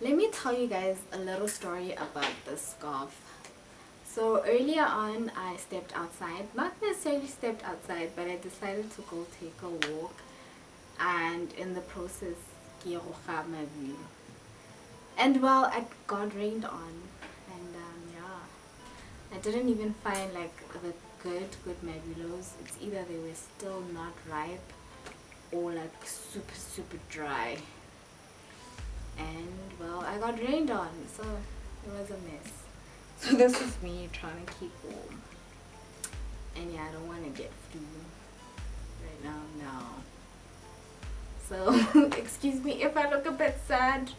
Let me tell you guys a little story about this scarf. So earlier on, I stepped outside, not necessarily stepped outside, but I decided to go take a walk, and in the process, and well, I got rained on, and yeah, I didn't even find like the good mabulos. It's either they were still not ripe or like super dry, and well, I got rained on, so it was a mess. So this is me trying to keep warm, and yeah, I don't want to get flu right now. So excuse me if I look a bit sad.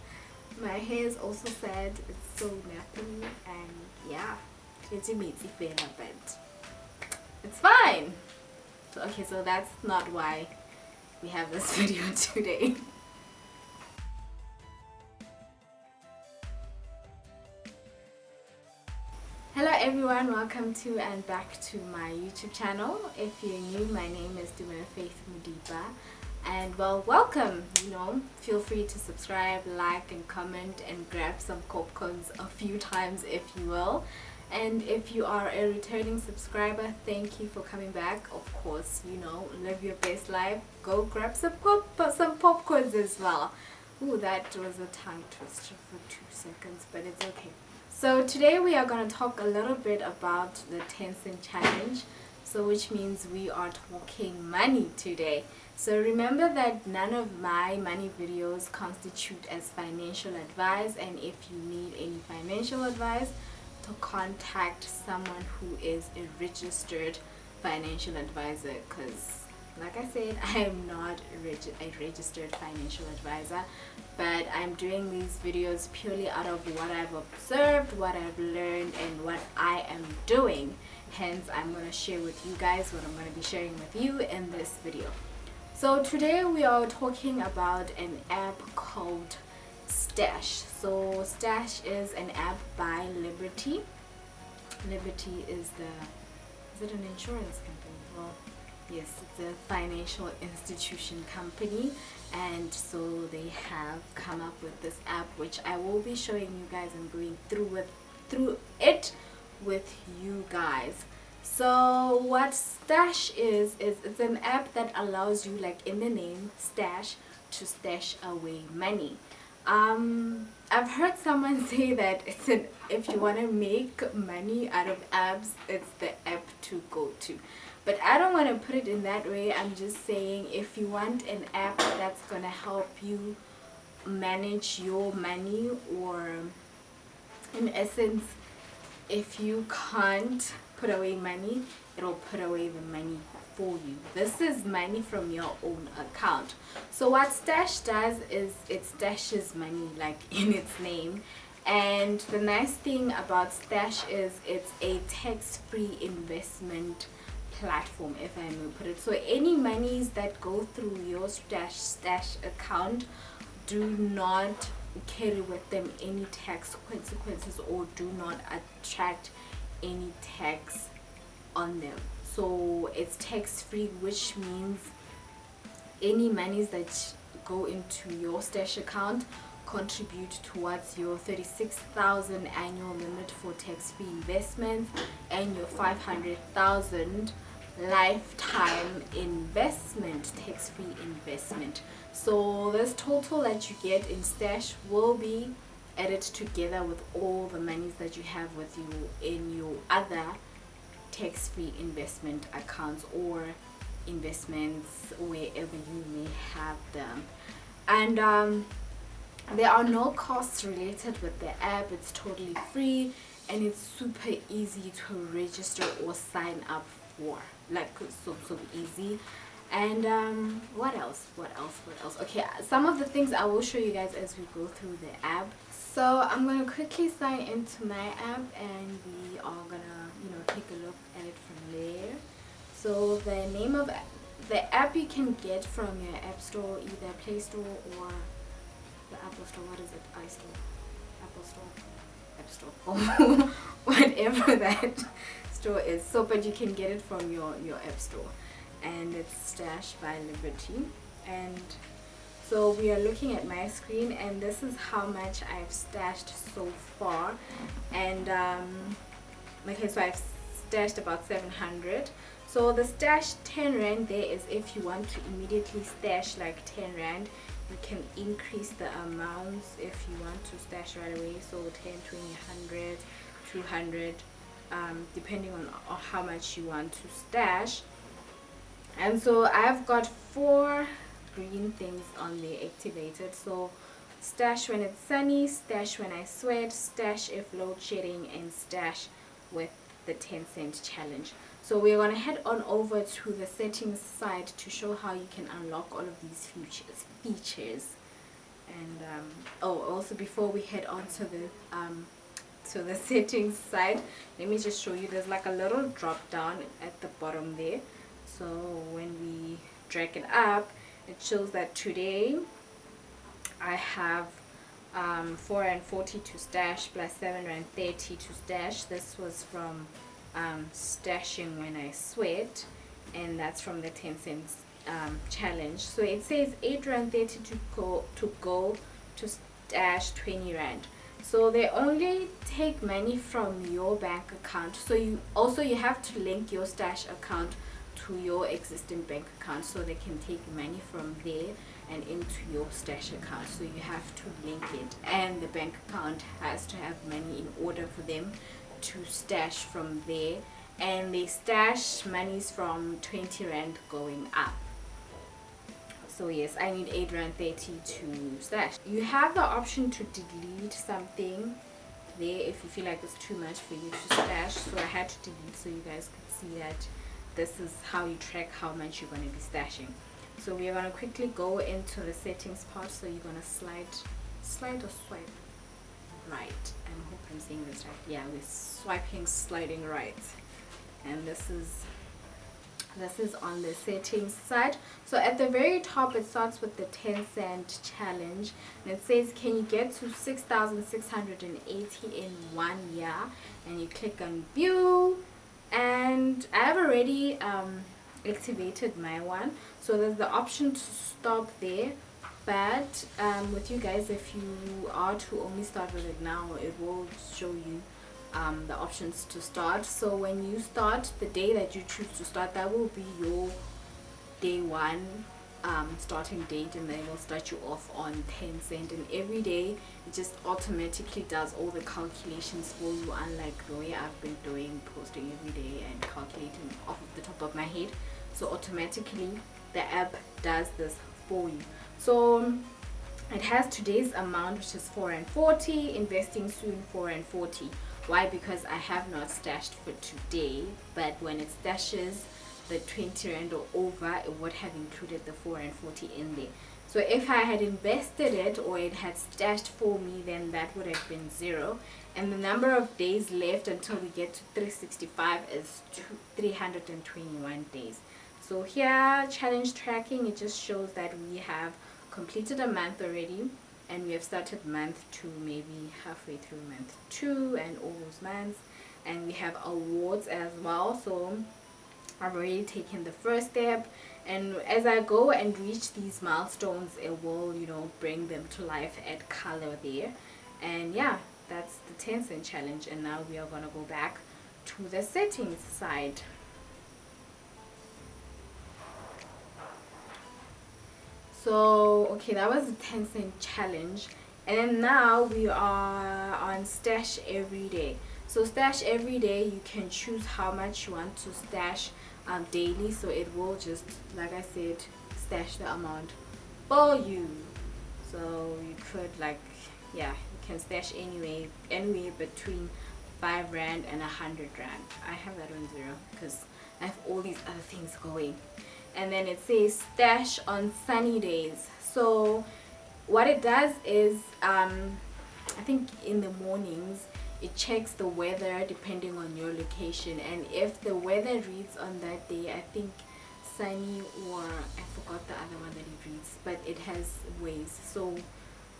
My hair is also sad. It's so nappy, and yeah, it's but it's fine. So okay, so that's not why we have this video today. Hello everyone, welcome to and back to my YouTube channel. If you're new, my name is Modipa, and well, welcome. Feel free to subscribe, like and comment, and grab some popcorns a few times if you will. And if you are a returning subscriber, thank you for coming back. Of course, live your best life. Go grab some popcorns as well. Ooh, that was a tongue twister for 2 seconds, but it's okay. So today we are going to talk a little bit about the 10-cent challenge. So which means we are talking money today. So remember that none of my money videos constitute as financial advice, and if you need any financial advice, to contact someone who is a registered financial advisor, because like I said, I am not a registered financial advisor, but I'm doing these videos purely out of what I've observed, what I've learned, and what I am doing. Hence, I'm going to share with you guys what I'm going to be sharing with you in this video. So today we are talking about an app called Stash. So Stash is an app by Liberty. Liberty is it an insurance company? Well, yes, it's a financial institution company, and so they have come up with this app, which I will be showing you guys and going through it with you guys. So what Stash is it's an app that allows you, like in the name Stash, to stash away money. I've heard someone say that if you want to make money out of apps, it's the app to go to. But I don't want to put it in that way. I'm just saying, if you want an app that's going to help you manage your money, or in essence, if you can't put away money, it'll put away the money for you. This is money from your own account. So what Stash does is it stashes money, like in its name. And the nice thing about Stash is it's a tax-free investment platform, if I may put it. So any monies that go through your stash account do not carry with them any tax consequences, or do not attract any tax on them. So it's tax free, which means any monies that go into your stash account contribute towards your 36,000 annual limit for tax-free investments and your 500,000 lifetime investment, tax-free investment. So this total that you get in Stash will be added together with all the monies that you have with you in your other tax-free investment accounts or investments, wherever you may have them. And there are no costs related with the app. It's totally free, and it's super easy to register or sign up for, like so easy. And what else? Okay, some of the things I will show you guys as we go through the app. So I'm gonna quickly sign into my app, and we are gonna take a look at it from there. So the name of the app you can get from your app store, either Play Store or the Apple Store. What is it? iStore, Apple Store, App Store, whatever that store is. So but you can get it from your app store, and it's Stash by Liberty. And So we are looking at my screen, and this is how much I've stashed so far. And okay, so I've stashed about 700. So the stash 10 rand there is if you want to immediately stash like 10 rand, you can increase the amounts if you want to stash right away. So 10, 20, 100, 200, depending on how much you want to stash. And so I've got 4 green things on there activated. So stash when it's sunny, stash when I sweat, stash if load shedding, and stash with the 10-cent challenge. So we're going to head on over to the settings side to show how you can unlock all of these features. And also before we head on to the settings side, let me just show you. There's like a little drop down at the bottom there. So when we drag it up, it shows that today I have 4.40 to stash plus 7.30 to stash. This was from stashing when I sweat, and that's from the 10-cent challenge. So it says 8.30 to go to stash 20 rand. So they only take money from your bank account. So you have to link your stash account to your existing bank account, so they can take money from there and into your stash account. So you have to link it, and the bank account has to have money in order for them to stash from there. And they stash monies from 20 rand going up. So yes, I need 8.30 to stash. You have the option to delete something there if you feel like it's too much for you to stash. So I had to delete so you guys could see that this is how you track how much you're going to be stashing. So we are going to quickly go into the settings part. So you're going to slide or swipe right. I hope I'm saying this right. Yeah, we're swiping, sliding right. And this is on the settings side. So at the very top, it starts with the 10-cent challenge, and it says, can you get to 6,680 in 1 year? And you click on view, and I have already activated my one. So there's the option to stop there, but with you guys, if you are to only start with it now, it will show you the options to start. So when you start, the day that you choose to start, that will be your day 1 starting date, and then it will start you off on 10 cent. And every day it just automatically does all the calculations for you, unlike the way I've been posting every day and calculating off of the top of my head. So automatically the app does this for you. So it has today's amount, which is 4.40, investing soon 4.40. Why? Because I have not stashed for today, but when it stashes the 20 rand or over, it would have included the 4.40 in there. So if I had invested it, or it had stashed for me, then that would have been 0. And the number of days left until we get to 365 is 321 days. So here, challenge tracking, it just shows that we have completed a month already, and we have started month 2, maybe halfway through month 2 and all those months. And we have awards as well. So I've already taken the first step, and as I go and reach these milestones, it will, bring them to life, add color there. And yeah, that's the 10-cent challenge. And now we are going to go back to the settings side. So okay, that was the 10-cent challenge, and then now we are on stash every day. So stash every day, you can choose how much you want to stash daily. So it will just, like I said, stash the amount for you. So you could, you can stash anywhere between 5 rand and 100 rand. I have that on 0 because I have all these other things going. And then it says stash on sunny days. So what it does is, I think in the mornings, it checks the weather depending on your location. And if the weather reads on that day, I think sunny, or I forgot the other one that it reads, but it has ways. So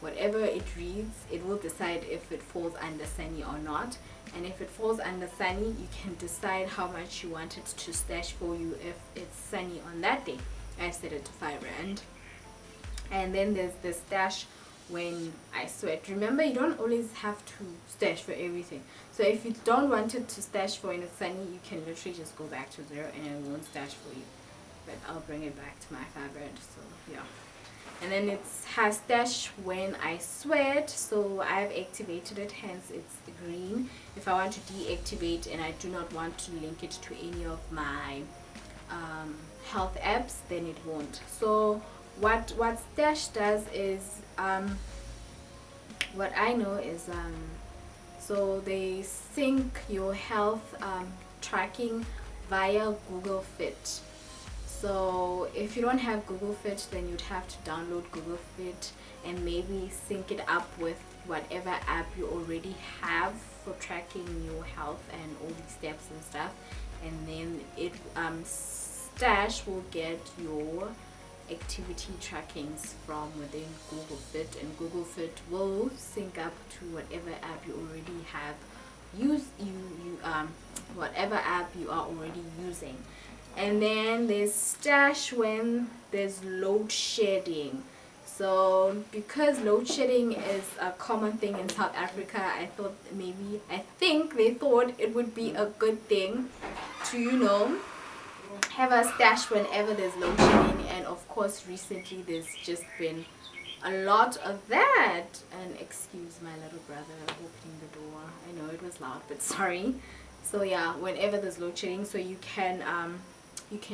whatever it reads, it will decide if it falls under sunny or not. And if it falls under sunny, you can decide how much you want it to stash for you if it's sunny on that day. I set it to 5 rand. And then there's the stash when I sweat. Remember, you don't always have to stash for everything. So if you don't want it to stash for when it's sunny, you can literally just go back to 0 and it won't stash for you. But I'll bring it back to my favorite. So yeah. And then it has stash when I sweat, so I've activated it, hence it's green. If I want to deactivate and I do not want to link it to any of my health apps, then it won't. So what stash does is what I know is so they sync your health tracking via Google Fit. So if you don't have Google Fit, then you'd have to download Google Fit and maybe sync it up with whatever app you already have for tracking your health and all these steps and stuff. And then it Stash will get your activity trackings from within Google Fit, and Google Fit will sync up to whatever app you already have whatever app you are already using. And then there's stash when there's load shedding. So because load shedding is a common thing in South Africa, I think they thought it would be a good thing to have a stash whenever there's load shedding. And of course recently there's just been a lot of that. And excuse my little brother opening the door, I know it was loud, but sorry. So yeah, whenever there's load shedding, so you can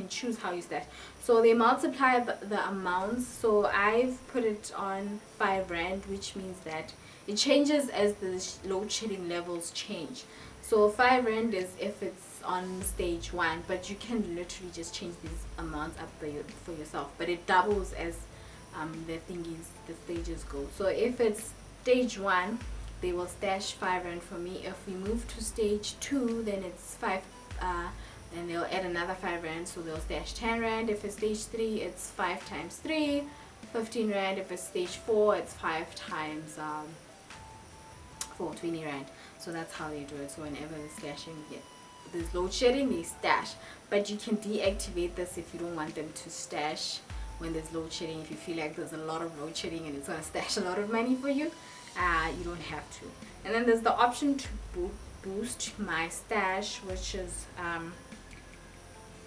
choose how you stash. So they multiply the amounts. So I've put it on 5 rand, which means that it changes as the load shedding levels change. So 5 rand is if it's on stage 1, but you can literally just change these amounts up for yourself, but it doubles as the stages go. So if it's stage 1, they will stash 5 rand for me. If we move to stage 2, then it's 5 and they'll add another 5 rand, so they'll stash 10 rand. If it's stage 3, it's 5 times 3, 15 rand. If it's stage 4, it's 5 times 4, 20 rand. So that's how they do it. So whenever they're stashing, there's load shedding, they stash. But you can deactivate this if you don't want them to stash when there's load shedding. If you feel like there's a lot of load shedding and it's going to stash a lot of money for you, you don't have to. And then there's the option to boost my stash, which is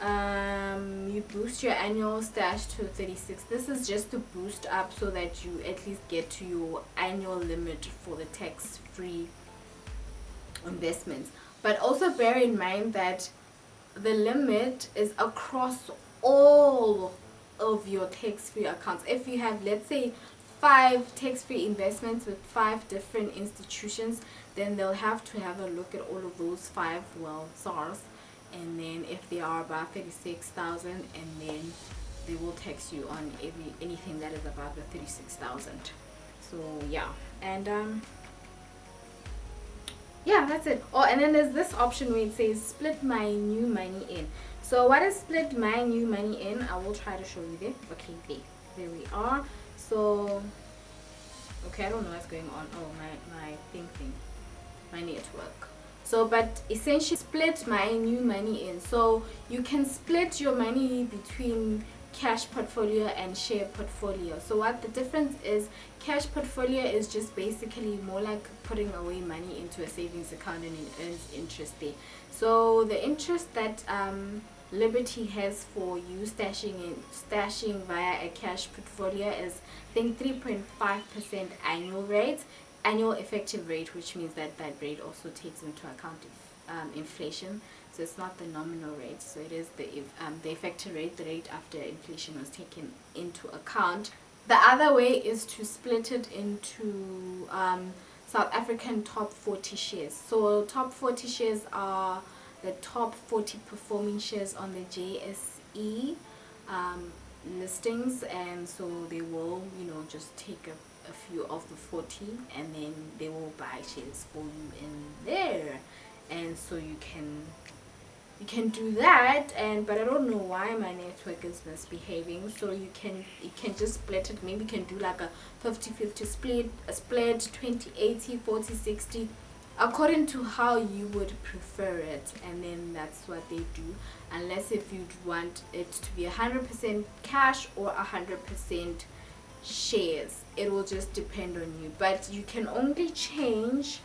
you boost your annual stash to 36. This is just to boost up so that you at least get to your annual limit for the tax-free investments. But also bear in mind that the limit is across all of your tax-free accounts. If you have, let's say, 5 tax-free investments with 5 different institutions, then they'll have to have a look at all of those 5 SARS, and then if they are above 36,000, and then they will tax you on anything that is above the 36,000. So yeah, and yeah, that's it. Oh, and then there's this option where it says split my new money in. So what is split my new money in? I will try to show you there. Okay, there we are. So okay, I don't know what's going on. Oh, my thing, my network. So but essentially split my new money in. So you can split your money between cash portfolio and share portfolio. So what the difference is, cash portfolio is just basically more like putting away money into a savings account and it earns interest there. So the interest that Liberty has for you stashing via a cash portfolio is, I think, 3.5% annual effective rate, which means that rate also takes into account inflation. So it's not the nominal rate, so it is the effective rate, the rate after inflation was taken into account. The other way is to split it into South African top 40 shares. So top 40 shares are the top 40 performing shares on the JSE listings, and so they will just take a few of the 40 and then they will buy shares for you in there, and so you can do that. And but I don't know why my network is misbehaving. So you can just split it. Maybe you can do like a 50-50 split, a split 20-80, 40-60, according to how you would prefer it, and then that's what they do. Unless if you'd want it to be 100% cash or 100% shares. It will just depend on you, but you can only change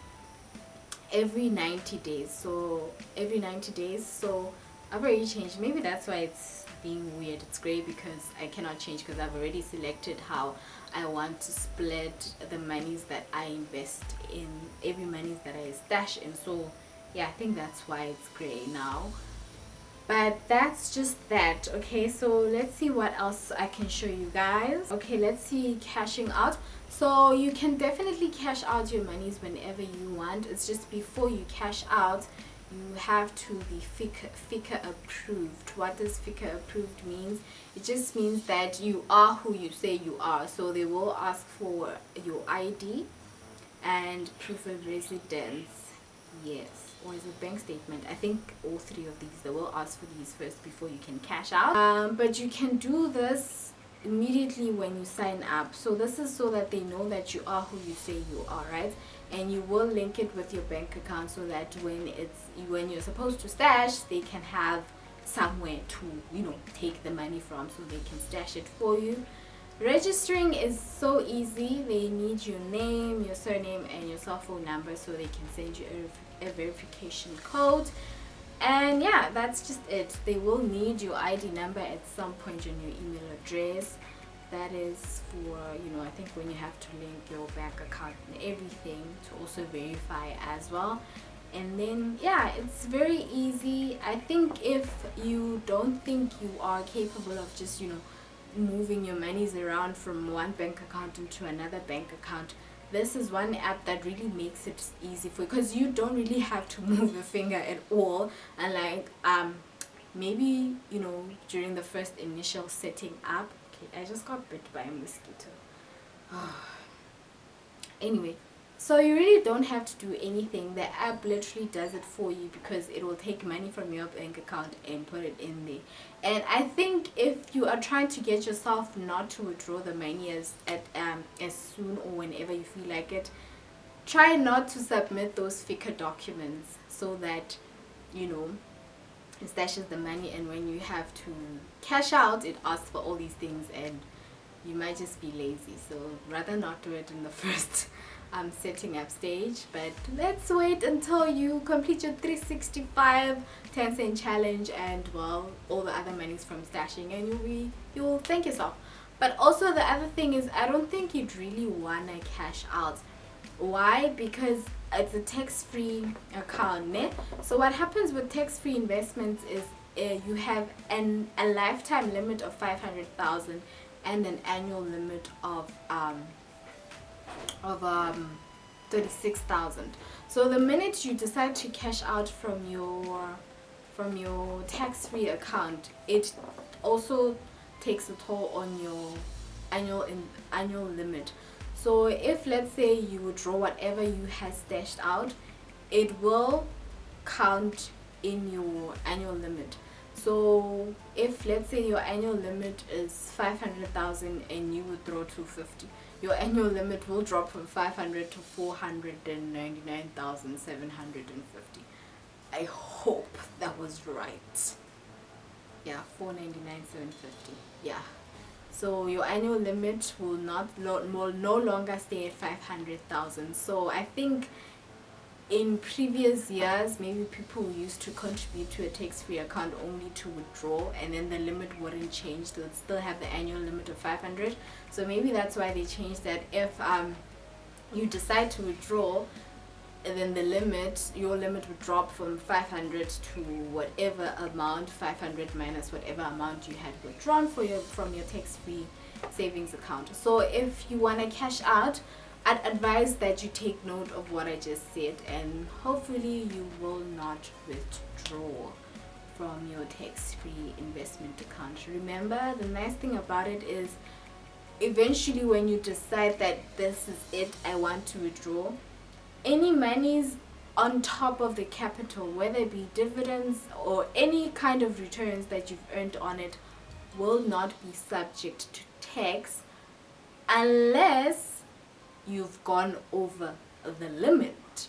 every 90 days. So every 90 days. So I've already changed. Maybe that's why it's being weird. It's great because I cannot change because I've already selected how I want to split the monies that I invest in, every money that I stash in. So yeah, I think that's why it's gray now. But that's just that. Okay, so let's see what else I can show you guys. Okay, let's see cashing out. So you can definitely cash out your monies whenever you want. It's just before you cash out, you have to be FICA approved. What does FICA approved means? It just means that you are who you say you are. So they will ask for your ID and proof of residence. Yes, or is it bank statement? I think all three of these. They will ask for these first before you can cash out. But you can do this immediately when you sign up. So this is so that they know that you are who you say you are, right? And you will link it with your bank account so that when you're supposed to stash, they can have somewhere to, you know, take the money from, so they can stash it for you. Registering is so easy. They need your name, your surname, and your cell phone number so they can send you a verification code. And yeah, that's just it. They will need your ID number at some point on your email address. That is for, you know, I think when you have to link your bank account and everything to also verify as well. And then yeah, it's very easy. I think if you don't think you are capable of just, you know, moving your monies around from one bank account into another bank account, this is one app that really makes it easy for you, because you don't really have to move a finger at all. And like maybe, you know, during the first initial setting up, okay, I just got bit by a mosquito. Anyway, so you really don't have to do anything. The app literally does it for you, because it will take money from your bank account and put it in there. And I think if you are trying to get yourself not to withdraw the money as soon or whenever you feel like it, try not to submit those FICA documents, so that, you know, it stashes the money, and when you have to cash out, it asks for all these things and you might just be lazy. So rather not do it in the first setting up stage. But let's wait until you complete your 365 10-cent challenge and, well, all the other monies from stashing, and you'll thank yourself. But also the other thing is, I don't think you'd really want to cash out. Why? Because it's a tax-free account, né? So what happens with tax-free investments is you have a lifetime limit of 500,000 and an annual limit of 36,000. So the minute you decide to cash out from your tax-free account, it also takes a toll on your annual limit. So if, let's say, you withdraw whatever you have stashed out, it will count in your annual limit. So if, let's say, your annual limit is 500,000 and you withdraw 250, your annual limit will drop from 500 to 499,750. I hope that was right. Yeah, 499,750. Yeah. So your annual limit will no longer stay at 500,000. So I think in previous years, maybe people used to contribute to a tax-free account only to withdraw, and then the limit wouldn't change. They would still have the annual limit of 500. So maybe that's why they changed that. If you decide to withdraw, and then your limit would drop from 500 to whatever amount, 500 minus whatever amount you had withdrawn from your tax-free savings account. So if you want to cash out, I'd advise that you take note of what I just said, and hopefully you will not withdraw from your tax-free investment account. Remember, the nice thing about it is, eventually when you decide that this is it, I want to withdraw, any monies on top of the capital, whether it be dividends or any kind of returns that you've earned on it, will not be subject to tax unless you've gone over the limit.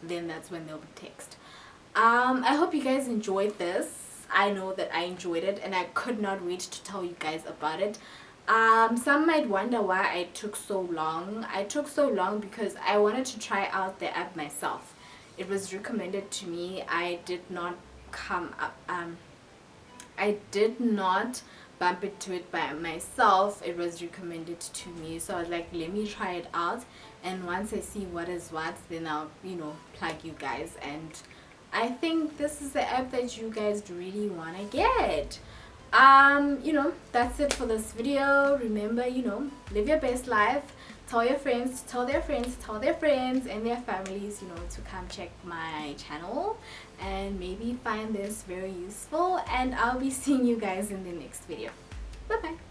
Then that's when they'll be taxed. I hope you guys enjoyed this. I know that I enjoyed it, and I could not wait to tell you guys about it. Some might wonder why I took so long. I took so long because I wanted to try out the app myself. It was recommended to me. I did not come up I did not bump into it by myself. It was recommended to me, so I was like, let me try it out, and once I see what is what, then I'll, you know, plug you guys. And I think this is the app that you guys really want to get. You know, that's it for this video. Remember, you know, live your best life. Tell your friends, tell their friends, tell their friends and their families, you know, to come check my channel and maybe find this very useful. And I'll be seeing you guys in the next video. Bye bye.